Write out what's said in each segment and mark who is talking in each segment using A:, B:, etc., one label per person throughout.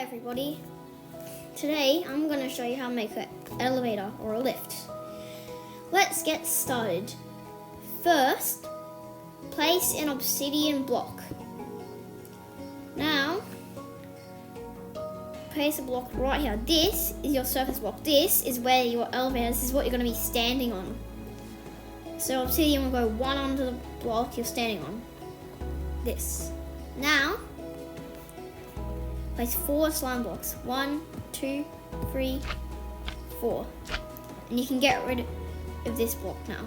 A: everybody. Today I'm going to show you how to make an elevator or a lift. Let's get started. First, place an obsidian block. Now, place a block right here. This is your surface block. This is where your elevator, this is what you're going to be standing on. So obsidian will go one onto the block you're standing on. This. Now, place 4 slime blocks. 1, 2, 3, 4. And you can get rid of this block now.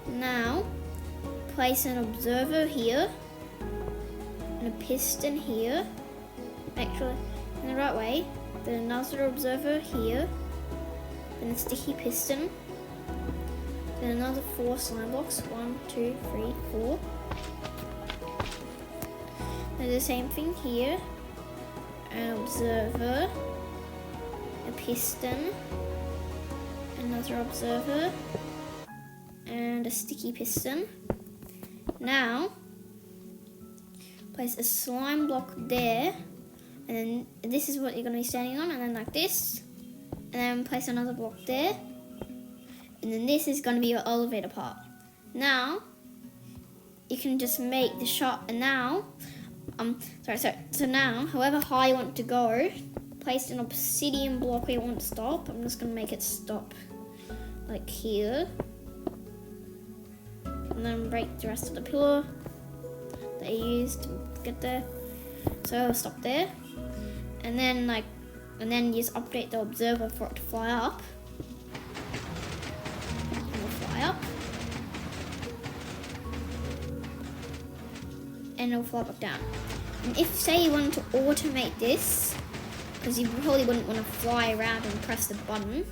A: Now, place an observer here. And a piston here. Make sure in the right way. Then another observer here. Then a sticky piston. Then another 4 slime blocks. 1, 2, 3, 4. Then the same thing here. An observer, a piston, another observer, and a sticky piston. Now, place a slime block there, and then this is what you're going to be standing on, and then like this, and then place another block there, and then this is going to be your elevator part. Now, you can just make the shot, and now, so now, however high you want to go, place an obsidian block where you want to stop. I'm just going to make it stop like here. And then break the rest of the pillar that you used to get there. So it'll stop there. And then you just update the observer for it to fly up. And it'll fly up. And it'll fly back down. And if, say, you wanted to automate this, because you probably wouldn't want to fly around and press the button,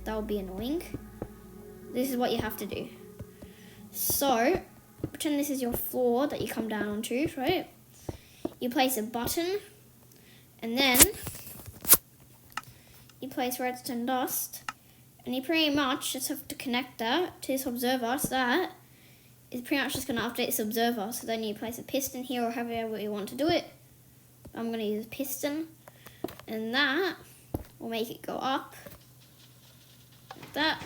A: that would be annoying. This is what you have to do. So, pretend this is your floor that you come down onto, right? You place a button, and then you place redstone dust, and you pretty much just have to connect that to this observer, so that is pretty much just going to update this observer. So then you place a piston here or however you want to do it. I'm going to use a piston, and that will make it go up like that.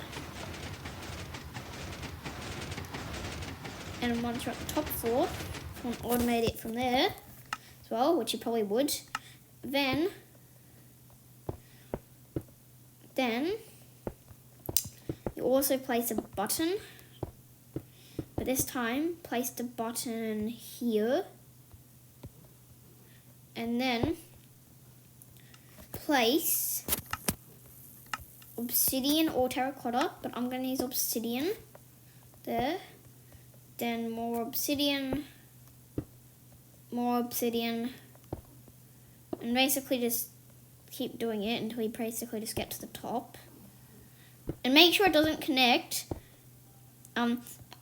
A: And once you're at the top floor, if you want to automate it from there as well, which you probably would, then you also place a button. But this time, place the button here, and then place obsidian or terracotta, but I'm going to use obsidian there, then more obsidian, and basically just keep doing it until you basically just get to the top. And make sure it doesn't connect.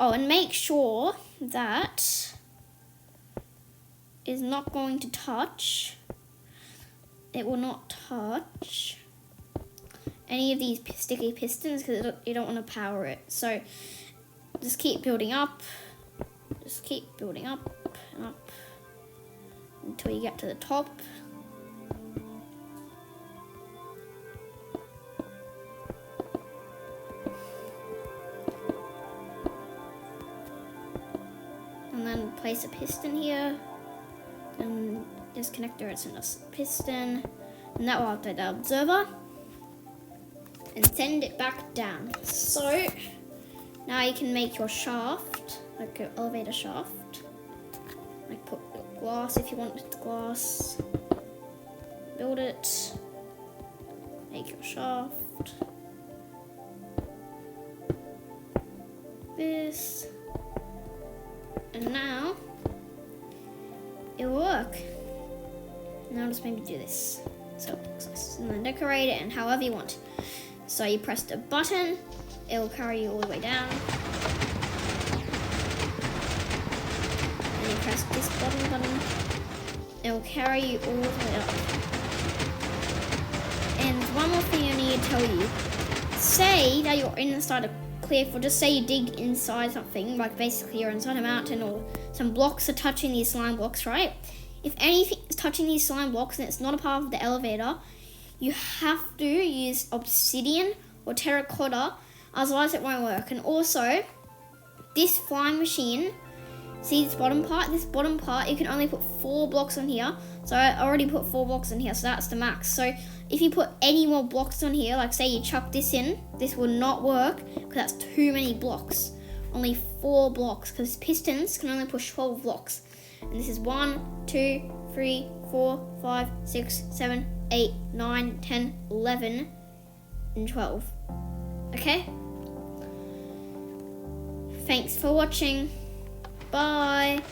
A: And make sure that is not going to touch. It will not touch any of these sticky pistons because you don't want to power it. So just keep building up. Just keep building up and up until you get to the top. And then place a piston here, and disconnect the redstone piston, and that will update the observer, and send it back down. So now you can make your shaft, like your elevator shaft, like put glass if you want the glass, build it, make your shaft, this. And now it will work. Now just maybe do this. So it looks nice. And then decorate it and however you want. So you press the button, it will carry you all the way down. And you press this button, it will carry you all the way up. And one more thing I need to tell you. Say that you're inside a cliff, or just say you dig inside something, like basically you're inside a mountain or some blocks are touching these slime blocks, right? if anything is touching these slime blocks and it's not a part of the elevator, you have to use obsidian or terracotta, otherwise it won't work. And also, this flying machine, see this bottom part? This bottom part, you can only put 4 blocks on here. So I already put 4 blocks on here, so that's the max. So if you put any more blocks on here, like say you chuck this in, this will not work because that's too many blocks. Only 4 blocks, because pistons can only push 12 blocks. And this is 1, 2, 3, 4, 5, 6, 7, 8, 9, 10, 11, and 12. Okay? Thanks for watching. Bye.